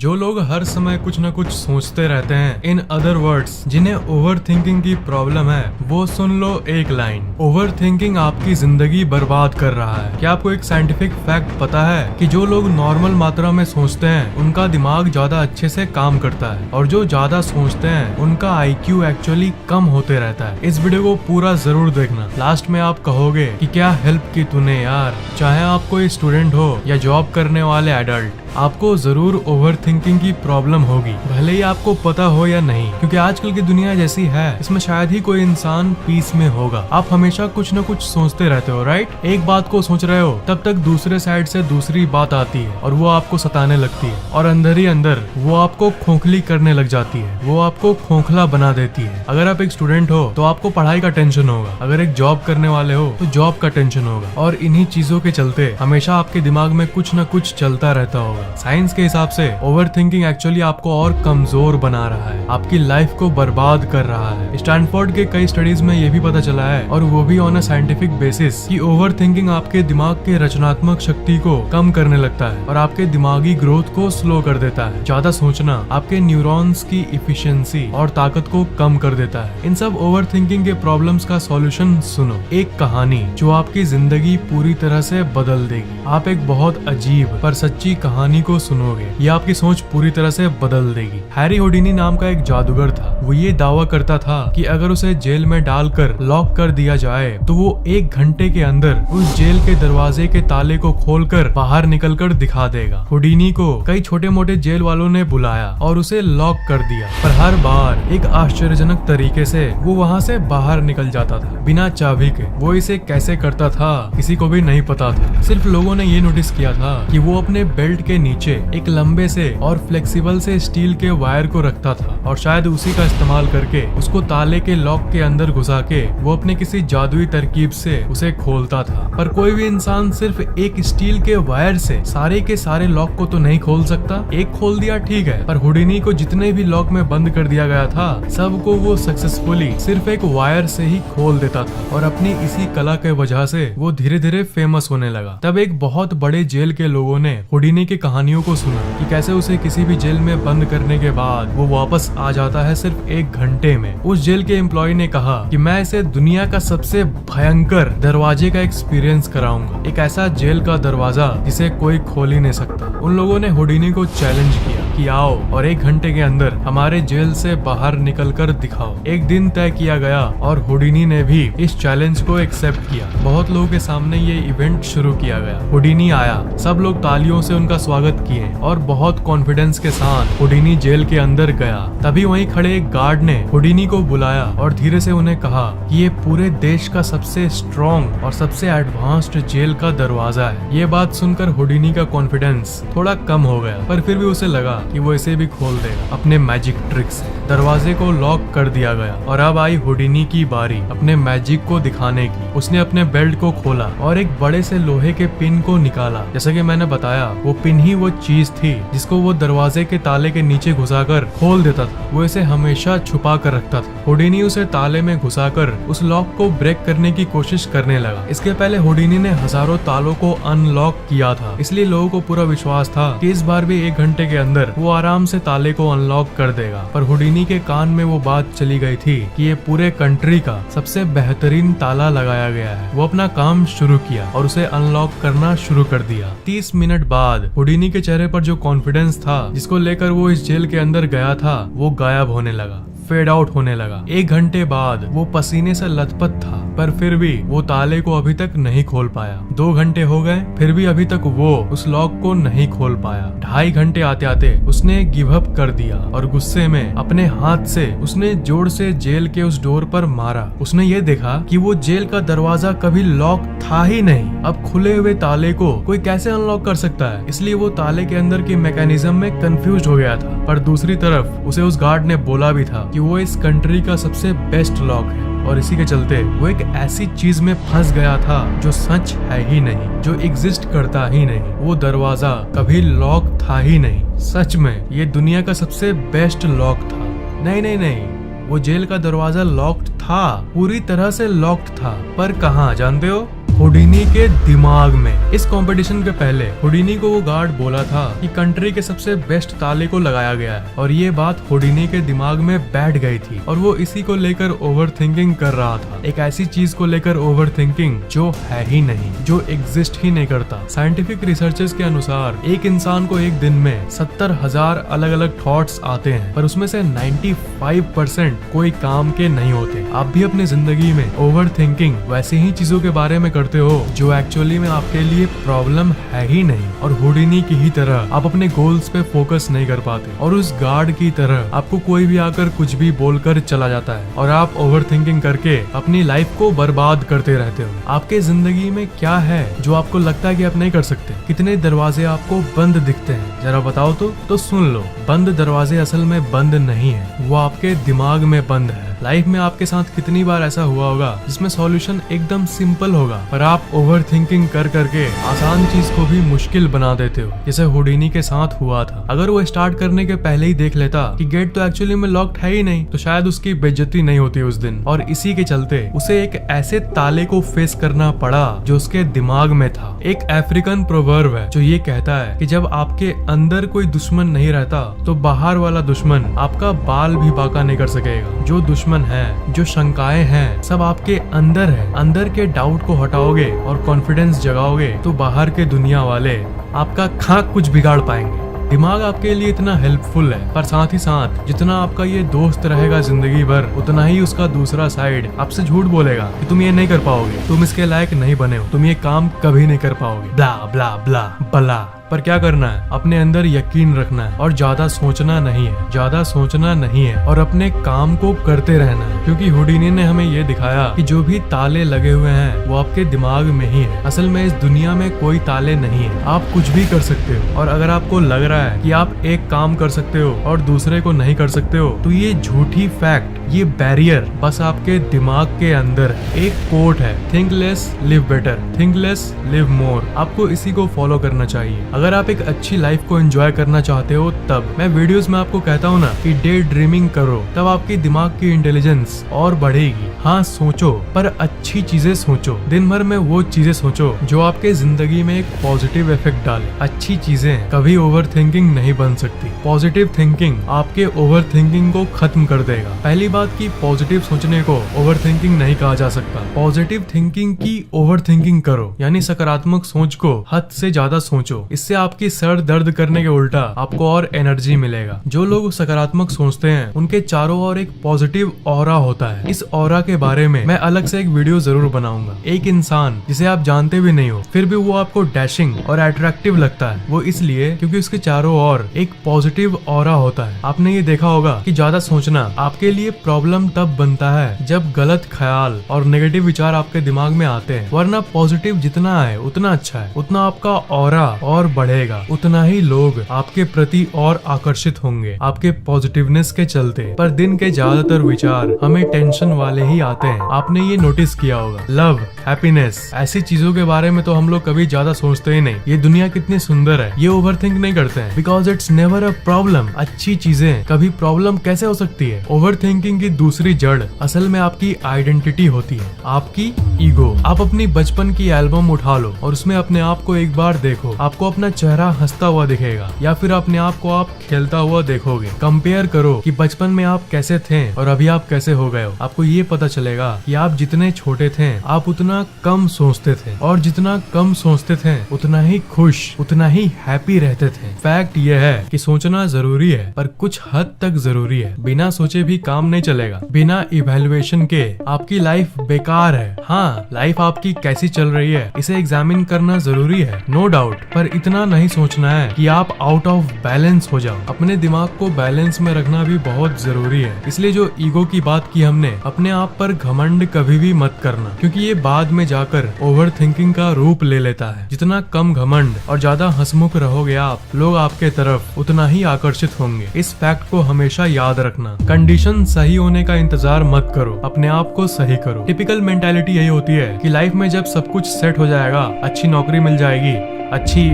जो लोग हर समय कुछ न कुछ सोचते रहते हैं, इन अदर वर्ड्स जिन्हें ओवर थिंकिंग की प्रॉब्लम है, वो सुन लो एक लाइन। ओवर थिंकिंग आपकी जिंदगी बर्बाद कर रहा है। क्या आपको एक साइंटिफिक फैक्ट पता है कि जो लोग नॉर्मल मात्रा में सोचते हैं उनका दिमाग ज्यादा अच्छे से काम करता है, और जो ज्यादा सोचते हैं उनका IQ एक्चुअली कम होते रहता है। इस वीडियो को पूरा जरूर देखना। लास्ट में आप कहोगे कि क्या हेल्प की तूने यार। चाहे आप कोई स्टूडेंट हो या जॉब करने वाले एडल्ट, आपको जरूर ओवर थिंकिंग की प्रॉब्लम होगी, भले ही आपको पता हो या नहीं। क्योंकि आजकल की दुनिया जैसी है, इसमें शायद ही कोई इंसान पीस में होगा। आप हमेशा कुछ न कुछ सोचते रहते हो, राइट। एक बात को सोच रहे हो, तब तक दूसरे साइड से दूसरी बात आती है और वो आपको सताने लगती है, और अंदर ही अंदर वो आपको खोखली करने लग जाती है, वो आपको खोखला बना देती है। अगर आप एक स्टूडेंट हो तो आपको पढ़ाई का टेंशन होगा, अगर एक जॉब करने वाले हो तो जॉब का टेंशन होगा, और इन्हीं चीजों के चलते हमेशा आपके दिमाग में कुछ न कुछ चलता रहता होगा। साइंस के हिसाब से ओवर थिंकिंग एक्चुअली आपको और कमजोर बना रहा है, आपकी लाइफ को बर्बाद कर रहा है। स्टैनफोर्ड के कई स्टडीज में ये भी पता चला है, और वो भी ऑन अ साइंटिफिक बेसिस, कि ओवर थिंकिंग आपके दिमाग के रचनात्मक शक्ति को कम करने लगता है और आपके दिमागी ग्रोथ को स्लो कर देता है। ज्यादा सोचना आपके न्यूरॉन्स की इफिशिएंसी और ताकत को कम कर देता है। इन सब ओवर थिंकिंग के प्रॉब्लम्स का सॉल्यूशन सुनो, एक कहानी जो आपकी जिंदगी पूरी तरह से बदल देगी। आप एक बहुत अजीब पर सच्ची कहानी को सुनोगे, ये आपकी सोच पूरी तरह से बदल देगी। हैरी हुडिनी नाम का एक जादूगर था। वो ये दावा करता था कि अगर उसे जेल में डालकर लॉक कर दिया जाए तो वो 1 घंटे के अंदर उस जेल के दरवाजे के ताले को खोलकर बाहर निकलकर दिखा देगा। हुडिनी को कई छोटे मोटे जेल वालों ने बुलाया और उसे लॉक कर दिया, पर हर बार एक आश्चर्यजनक तरीके से वो वहाँ से बाहर निकल जाता था, बिना चाबी के। वो इसे कैसे करता था किसी को भी नहीं पता था। सिर्फ लोगों ने ये नोटिस किया था कि वो अपने बेल्ट के नीचे एक लंबे से और फ्लेक्सिबल से स्टील के वायर को रखता था, और शायद उसी का इस्तेमाल करके उसको ताले के लॉक के अंदर घुसा के वो अपने किसी जादुई तरकीब से उसे खोलता था। पर कोई भी इंसान सिर्फ एक स्टील के वायर से सारे के सारे लॉक को तो नहीं खोल सकता। एक खोल दिया ठीक है, पर हुडिनी को जितने भी लॉक में बंद कर दिया गया था, सबको वो सक्सेसफुली सिर्फ एक वायर से ही खोल देता था, और अपनी इसी कला के वजह से वो धीरे धीरे फेमस होने लगा। तब एक बहुत बड़े जेल के लोगों ने हुडिनी की कहानियों को सुना कि कैसे उसे किसी भी जेल में बंद करने के बाद वो वापस आ जाता है सिर्फ 1 घंटे में। उस जेल के एम्प्लॉय ने कहा कि मैं इसे दुनिया का सबसे भयंकर दरवाजे का एक्सपीरियंस कराऊंगा, एक ऐसा जेल का दरवाजा जिसे कोई खोल ही नहीं सकता। उन लोगों ने हुडिनी को चैलेंज किया कि आओ और 1 घंटे के अंदर हमारे जेल से बाहर निकल कर दिखाओ। एक दिन तय किया गया और हुडिनी ने भी इस चैलेंज को एक्सेप्ट किया। बहुत लोगों के सामने ये इवेंट शुरू किया गया। हुडिनी आया, सब लोग तालियों से उनका स्वागत किए और बहुत कॉन्फिडेंस के साथ हुडिनी जेल के अंदर गया। तभी वहीं खड़े एक गार्ड ने हुडिनी को बुलाया और धीरे से उन्हें कहा कि ये पूरे देश का सबसे स्ट्रॉन्ग और सबसे एडवांस्ड जेल का दरवाजा है। ये बात सुनकर हुडिनी का कॉन्फिडेंस थोड़ा कम हो गया, पर फिर भी उसे लगा कि वो इसे भी खोल देगा अपने मैजिक ट्रिक से। दरवाजे को लॉक कर दिया गया और अब आई हुडिनी की बारी अपने मैजिक को दिखाने की। उसने अपने बेल्ट को खोला और एक बड़े से लोहे के पिन को निकाला। जैसा कि मैंने बताया, वो पिन ही वो चीज थी जिसको वो दरवाजे के ताले के नीचे घुसाकर खोल देता था। वो इसे हमेशा छुपा कर रखता था। हुडिनी उसे ताले में घुसाकर उस लॉक को ब्रेक करने की कोशिश करने लगा। इसके पहले हुडिनी ने हजारों तालों को अनलॉक किया था, इसलिए लोगों को पूरा विश्वास था कि इस बार भी 1 घंटे के अंदर वो आराम से ताले को अनलॉक कर देगा। पर हुडिनी के कान में वो बात चली गई थी कि ये पूरे कंट्री का सबसे बेहतरीन ताला लगाया गया है। वो अपना काम शुरू किया और उसे अनलॉक करना शुरू कर दिया। 30 मिनट बाद हुडिनी के चेहरे पर जो कॉन्फिडेंस था जिसको लेकर वो इस जेल के अंदर गया था, वो गायब होने लगा, फेड आउट होने लगा। 1 घंटे बाद वो पसीने से लथपथ था, पर फिर भी वो ताले को अभी तक नहीं खोल पाया। 2 घंटे हो गए, फिर भी अभी तक वो उस लॉक को नहीं खोल पाया। 2.5 घंटे आते आते उसने गिव अप कर दिया और गुस्से में अपने हाथ से उसने जोर से जेल के उस डोर पर मारा। उसने ये देखा कि वो जेल का दरवाजा कभी लॉक था ही नहीं। अब खुले हुए ताले को कोई कैसे अनलॉक कर सकता है, इसलिए वो ताले के अंदर के मैकेनिज्म में कंफ्यूज हो गया था। पर दूसरी तरफ उसे उस गार्ड ने बोला भी था कि वो इस कंट्री का सबसे बेस्ट लॉक है, और इसी के चलते वो एक ऐसी चीज में फंस गया था जो सच है ही नहीं, जो एग्जिस्ट करता ही नहीं। वो दरवाजा कभी लॉक था ही नहीं। सच में ये दुनिया का सबसे बेस्ट लॉक था। नहीं नहीं नहीं, वो जेल का दरवाजा लॉक्ड था, पूरी तरह से लॉक्ड था। पर कहाँ जानते हो? हुडिनी के दिमाग में। इस कंपटीशन के पहले हुडिनी को वो गार्ड बोला था कि कंट्री के सबसे बेस्ट ताले को लगाया गया है, और ये बात हुडिनी के दिमाग में बैठ गई थी और वो इसी को लेकर ओवर थिंकिंग कर रहा था। एक ऐसी चीज को लेकर ओवर थिंकिंग जो है ही नहीं, जो एग्जिस्ट ही नहीं करता। साइंटिफिक रिसर्चेस के अनुसार एक इंसान को एक दिन में 70,000 अलग अलग थॉट्स आते हैं, पर उसमें से 95% कोई काम के नहीं होते। आप भी अपनी जिंदगी में ओवर थिंकिंग वैसे ही चीजों के बारे में करते हो जो एक्चुअली में आपके लिए प्रॉब्लम है ही नहीं, और हुडिनी की ही तरह आप अपने गोल्स पे फोकस नहीं कर पाते, और उस गार्ड की तरह आपको कोई भी आकर कुछ भी बोलकर चला जाता है और आप ओवर थिंकिंग करके अपनी लाइफ को बर्बाद करते रहते हो। आपके जिंदगी में क्या है जो आपको लगता है कि आप नहीं कर सकते? कितने दरवाजे आपको बंद दिखते हैं, जरा बताओ तो सुन लो। बंद दरवाजे असल में बंद नहीं है, वो आपके दिमाग में बंद है। लाइफ में आपके साथ कितनी बार ऐसा हुआ होगा जिसमें सॉल्यूशन एकदम सिंपल होगा, पर आप ओवर थिंकिंग कर करके आसान चीज को भी मुश्किल बना देते हो, जैसे हुडिनी के साथ हुआ था। अगर वो स्टार्ट करने के पहले ही देख लेता कि गेट तो एक्चुअली में लॉक्ड है ही नहीं, तो शायद उसकी बेइज्जती नहीं होती उस दिन, और इसी के चलते उसे एक ऐसे ताले को फेस करना पड़ा जो उसके दिमाग में था। एक अफ्रीकन प्रोवर्ब है जो ये कहता है कि जब आपके अंदर कोई दुश्मन नहीं रहता तो बाहर वाला दुश्मन आपका बाल भी बांका नहीं कर सकेगा। जो दुश्मन है, जो शंकाएं हैं, सब आपके अंदर है। अंदर के डाउट को हटाओगे और कॉन्फिडेंस जगाओगे तो बाहर के दुनिया वाले आपका खाक कुछ बिगाड़ पाएंगे। दिमाग आपके लिए इतना हेल्पफुल है, पर साथ ही साथ जितना आपका ये दोस्त रहेगा जिंदगी भर, उतना ही उसका दूसरा साइड आपसे झूठ बोलेगा कि तुम ये नहीं कर पाओगे, तुम इसके लायक नहीं बने हो, तुम ये काम कभी नहीं कर पाओगे, ब्ला ब्ला ब्ला बला। पर क्या करना है? अपने अंदर यकीन रखना है और ज्यादा सोचना नहीं है, ज्यादा सोचना नहीं है, और अपने काम को करते रहना है। क्योंकि हुडिनी ने हमें ये दिखाया कि जो भी ताले लगे हुए हैं वो आपके दिमाग में ही है। असल में इस दुनिया में कोई ताले नहीं है, आप कुछ भी कर सकते हो। और अगर आपको लग रहा है कि आप एक काम कर सकते हो और दूसरे को नहीं कर सकते हो, तो ये झूठी फैक्ट, ये बैरियर बस आपके दिमाग के अंदर है। एक कोट है, think less live better, think less live मोर। आपको इसी को फॉलो करना चाहिए। अगर आप एक अच्छी लाइफ को एंजॉय करना चाहते हो, तब मैं वीडियोस में आपको कहता हूँ ना कि डे ड्रीमिंग करो, तब आपकी दिमाग की इंटेलिजेंस और बढ़ेगी। हाँ सोचो, पर अच्छी चीजें सोचो। दिन भर में वो चीजें सोचो जो आपके जिंदगी में एक पॉजिटिव इफेक्ट डाले। अच्छी चीजें कभी ओवर थिंकिंग नहीं बन सकती। पॉजिटिव थिंकिंग आपके ओवर थिंकिंग को खत्म कर देगा। पहली बात की पॉजिटिव सोचने को ओवर थिंकिंग नहीं कहा जा सकता। पॉजिटिव थिंकिंग की ओवर थिंकिंग करो, यानी सकारात्मक सोच को हद से ज्यादा सोचो। इससे आपकी सर दर्द करने के उल्टा आपको और एनर्जी मिलेगा। जो लोग सकारात्मक सोचते हैं उनके चारों ओर एक पॉजिटिव ऑरा होता है। इस ऑरा के बारे में मैं अलग से एक वीडियो जरूर बनाऊंगा। एक इंसान जिसे आप जानते भी नहीं हो, फिर भी वो आपको डैशिंग और अट्रैक्टिव लगता है, वो इसलिए क्योंकि उसके चारों ओर एक पॉजिटिव ऑरा होता है। आपने ये देखा होगा कि ज्यादा सोचना आपके लिए प्रॉब्लम तब बनता है जब गलत ख्याल और नेगेटिव विचार आपके दिमाग में आते हैं, वरना पॉजिटिव जितना है उतना अच्छा है, उतना आपका ऑरा और बढ़ेगा, उतना ही लोग आपके प्रति और आकर्षित होंगे आपके पॉजिटिवनेस के चलते। पर दिन के ज्यादातर विचार हमें टेंशन वाले ही आते हैं। आपने ये नोटिस किया होगा, लव, हैप्पीनेस, ऐसी चीजों के बारे में तो हम लोग कभी ज्यादा सोचते ही नहीं। ये दुनिया कितनी सुंदर है, ये ओवरथिंक नहीं करते हैं, because it's never a problem. अच्छी चीजें कभी प्रॉब्लम कैसे हो सकती है? ओवर थिंकिंग की दूसरी जड़ असल में आपकी आइडेंटिटी होती है, आपकी ईगो। आप अपनी बचपन की एल्बम उठा लो और उसमें अपने आप को एक बार देखो, आपको अपना चेहरा हंसता हुआ दिखेगा, या फिर अपने आप को आप खेलता हुआ देखोगे। कंपेयर करो कि बचपन में आप कैसे थे और अभी आप कैसे हो गए हो। आपको ये पता चलेगा कि आप जितने छोटे थे आप उतना कम सोचते थे, और जितना कम सोचते थे उतना ही खुश, उतना ही हैप्पी रहते थे। फैक्ट ये है कि सोचना जरूरी है, पर कुछ हद तक जरूरी है। बिना सोचे भी काम नहीं चलेगा। बिना इवैल्यूएशन के आपकी लाइफ बेकार है। हाँ, लाइफ आपकी कैसी चल रही है इसे एग्जामिन करना जरूरी है, नो डाउट, पर इतना नहीं सोचना है कि आप आउट ऑफ बैलेंस हो जाओ। अपने दिमाग को बैलेंस में रखना भी बहुत जरूरी है। इसलिए जो ईगो की बात की हमने, अपने आप पर घमंड कभी भी मत करना, क्योंकि ये बाद में जाकर ओवर थिंकिंग का रूप ले लेता है। जितना कम घमंड और ज्यादा हंसमुख रहोगे आप, लोग आपके तरफ उतना ही आकर्षित होंगे। इस फैक्ट को हमेशा याद रखना। कंडीशन सही होने का इंतजार मत करो, अपने आप को सही करो। टिपिकल मेंटालिटी यही होती है कि लाइफ में जब सब कुछ सेट हो जाएगा, अच्छी नौकरी मिल जाएगी, अच्छी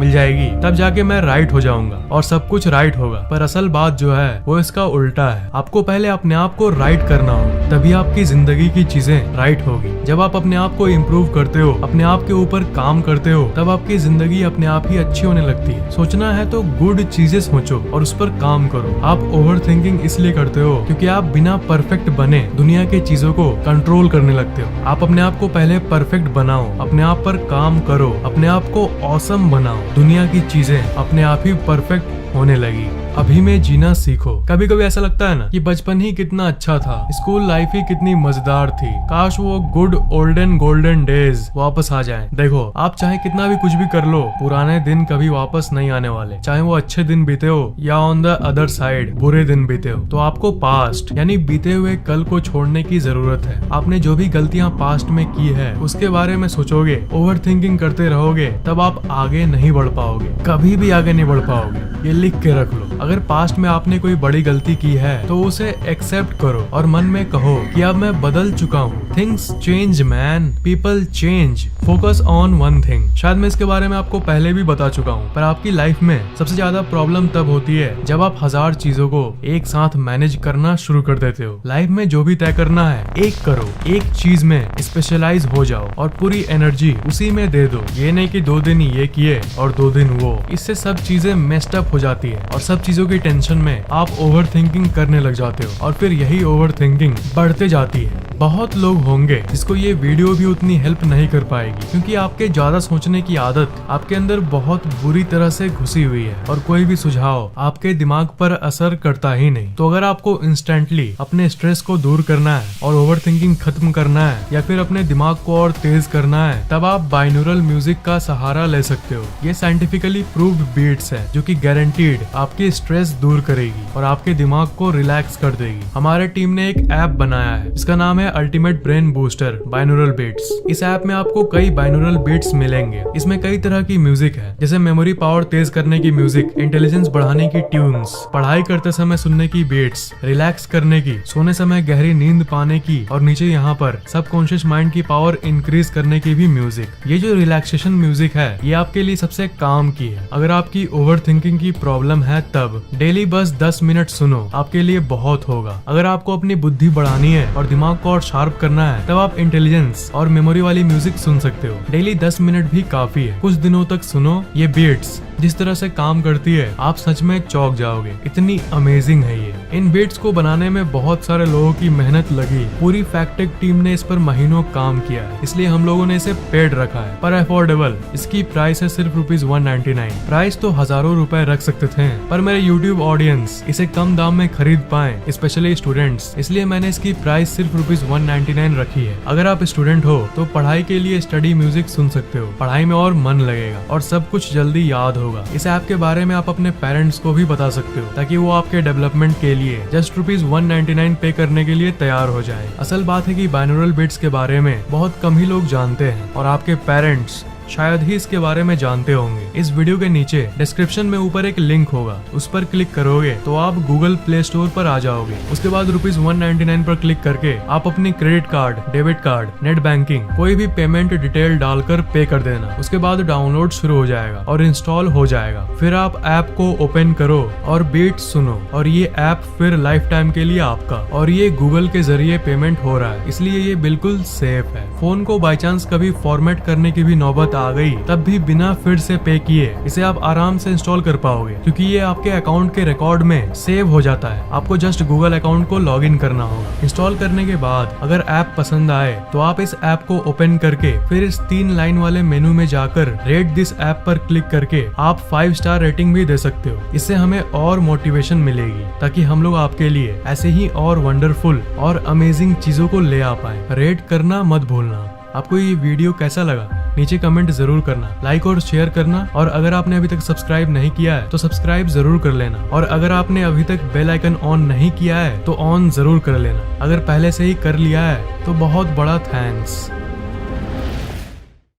मिल जाएगी तब जाके मैं राइट हो जाऊंगा और सब कुछ राइट होगा। पर असल बात जो है वो इसका उल्टा है। आपको पहले अपने आप को राइट करना होगा, तभी आपकी जिंदगी की चीजें राइट होगी। जब आप अपने आप को इम्प्रूव करते हो, अपने आप के ऊपर काम करते हो, तब आपकी जिंदगी अपने आप ही अच्छी होने लगती है। सोचना है तो गुड चीजें सोचो और उस पर काम करो। आप ओवर थिंकिंग इसलिए करते हो क्योंकि आप बिना परफेक्ट बने दुनिया के चीजों को कंट्रोल करने लगते हो। आप अपने आप को पहले परफेक्ट बनाओ, अपने आप पर काम करो, अपने आप को ऑसम बनाओ, दुनिया की चीजें अपने आप ही परफेक्ट होने लगी। अभी में जीना सीखो। कभी कभी ऐसा लगता है ना कि बचपन ही कितना अच्छा था, स्कूल लाइफ ही कितनी मजेदार थी, काश वो गुड ओल्डन गोल्डन डेज वापस आ जाएं। देखो, आप चाहे कितना भी कुछ भी कर लो, पुराने दिन कभी वापस नहीं आने वाले। चाहे वो अच्छे दिन बीते हो या ऑन द अदर साइड बुरे दिन बीते हो, तो आपको पास्ट यानी बीते हुए कल को छोड़ने की जरूरत है। आपने जो भी गलतियां पास्ट में की है उसके बारे में सोचोगे, ओवर थिंकिंग करते रहोगे, तब आप आगे नहीं बढ़ पाओगे, कभी भी आगे नहीं बढ़ पाओगे। ये लिख के रख लो। अगर पास्ट में आपने कोई बड़ी गलती की है तो उसे एक्सेप्ट करो और मन में कहो कि अब मैं बदल चुका हूँ। Things change man, people change, focus on one thing. शायद मैं इसके बारे में आपको पहले भी बता चुका हूँ, पर आपकी लाइफ में सबसे ज्यादा प्रॉब्लम तब होती है जब आप 1000 चीजों को एक साथ मैनेज करना शुरू कर देते हो। लाइफ में जो भी तय करना है एक करो, एक चीज में स्पेशलाइज हो जाओ और पूरी एनर्जी उसी में दे दो। ये नहीं कि 2 दिन ये किए और 2 दिन वो। इससे सब चीजें मेस्ड अप हो जाती है और सब चीजों की टेंशन में आप ओवर थिंकिंग करने लग जाते हो और फिर यही ओवर थिंकिंग बढ़ते जाती है। बहुत लोग होंगे जिसको ये वीडियो भी उतनी हेल्प नहीं कर पाएगी क्योंकि आपके ज्यादा सोचने की आदत आपके अंदर बहुत बुरी तरह से घुसी हुई है और कोई भी सुझाव आपके दिमाग पर असर करता ही नहीं। तो अगर आपको इंस्टेंटली अपने स्ट्रेस को दूर करना है और ओवर थिंकिंग खत्म करना है या फिर अपने दिमाग को और तेज करना है, तब आप बाइनोरल म्यूजिक का सहारा ले सकते हो। ये साइंटिफिकली प्रूव्ड बीट्स है जो कि गारंटीड आपकी स्ट्रेस दूर करेगी और आपके दिमाग को रिलैक्स कर देगी। हमारे टीम ने एक ऐप बनाया है, इसका नाम है ultimate brain booster binaural beats. इस ऐप में आपको कई बाइनोरल बीट्स मिलेंगे। इसमें कई तरह की म्यूजिक है, जैसे मेमोरी पावर तेज करने की म्यूजिक, इंटेलिजेंस बढ़ाने की ट्यून्स, पढ़ाई करते समय सुनने की बीट्स, रिलैक्स करने की, सोने समय गहरी नींद पाने की और नीचे यहाँ पर सबकॉन्शियस माइंड की पावर इंक्रीज करने की भी म्यूजिक। ये जो रिलैक्सेशन म्यूजिक है ये आपके लिए सबसे काम की है। अगर आपकी ओवर थिंकिंग की प्रॉब्लम है तब डेली बस 10 मिनट सुनो, आपके लिए बहुत होगा। अगर आपको अपनी बुद्धि बढ़ानी है और दिमाग को और शार्प करना है, तब आप इंटेलिजेंस और मेमोरी वाली म्यूजिक सुन सकते हो। डेली 10 मिनट भी काफी है। कुछ दिनों तक सुनो। ये बीट्स जिस तरह से काम करती है आप सच में चौंक जाओगे, इतनी अमेजिंग है ये। इन बीट्स को बनाने में बहुत सारे लोगों की मेहनत लगी। पूरी फैक्टेक टीम ने इस पर महीनों काम किया है, इसलिए हम लोगों ने इसे पेड रखा है, पर अफोर्डेबल। इसकी प्राइस है सिर्फ ₹199। प्राइस तो हजारों रुपए रख सकते थे, पर मेरे यूट्यूब ऑडियंस इसे कम दाम में खरीद पाए, स्पेशली स्टूडेंट्स, इसलिए मैंने इसकी प्राइस सिर्फ ₹199 रखी है। अगर आप स्टूडेंट हो तो पढ़ाई के लिए स्टडी म्यूजिक सुन सकते हो, पढ़ाई में और मन लगेगा और सब कुछ जल्दी याद होगा। इस ऐप के बारे में आप अपने पेरेंट्स को भी बता सकते हो ताकि वो आपके डेवलपमेंट के लिए जस्ट ₹199 पे करने के लिए तैयार हो जाए। असल बात है कि बाइनोरल बीट्स के बारे में बहुत कम ही लोग जानते हैं और आपके पेरेंट्स शायद ही इसके बारे में जानते होंगे। इस वीडियो के नीचे डिस्क्रिप्शन में ऊपर एक लिंक होगा, उस पर क्लिक करोगे तो आप गूगल प्ले स्टोर पर आ जाओगे। उसके बाद ₹199 पर क्लिक करके आप अपनी credit card, debit card, net banking, कोई भी पेमेंट डिटेल डालकर पे कर देना। उसके बाद डाउनलोड शुरू हो जाएगा और इंस्टॉल हो जाएगा। फिर आप ऐप को ओपन करो और बीट सुनो और ये ऐप फिर लाइफ टाइम के लिए आपका। और ये गूगल के जरिए पेमेंट हो रहा है, इसलिए ये बिल्कुल सेफ है। फोन को बाई चांस कभी फॉर्मेट करने की भी नौबत आ गई, तब भी बिना फिर से पे किए इसे आप आराम से इंस्टॉल कर पाओगे, क्योंकि ये आपके अकाउंट के रिकॉर्ड में सेव हो जाता है। आपको जस्ट गूगल अकाउंट को लॉगिन करना होगा। इंस्टॉल करने के बाद अगर ऐप पसंद आए तो आप इस ऐप को ओपन करके फिर इस 3 लाइन वाले मेनू में जाकर रेट दिस ऐप पर क्लिक करके आप 5 स्टार रेटिंग भी दे सकते हो। इससे हमें और मोटिवेशन मिलेगी ताकि हम लोग आपके लिए ऐसे ही और वंडरफुल और अमेजिंग चीजों को ले आ पाए। रेट करना मत भूलना। आपको ये वीडियो कैसा लगा नीचे कमेंट जरूर करना, लाइक और शेयर करना, और अगर आपने अभी तक सब्सक्राइब नहीं किया है तो सब्सक्राइब जरूर कर लेना, और अगर आपने अभी तक बेल आइकन ऑन नहीं किया है तो ऑन जरूर कर लेना। अगर पहले से ही कर लिया है तो बहुत बड़ा थैंक्स।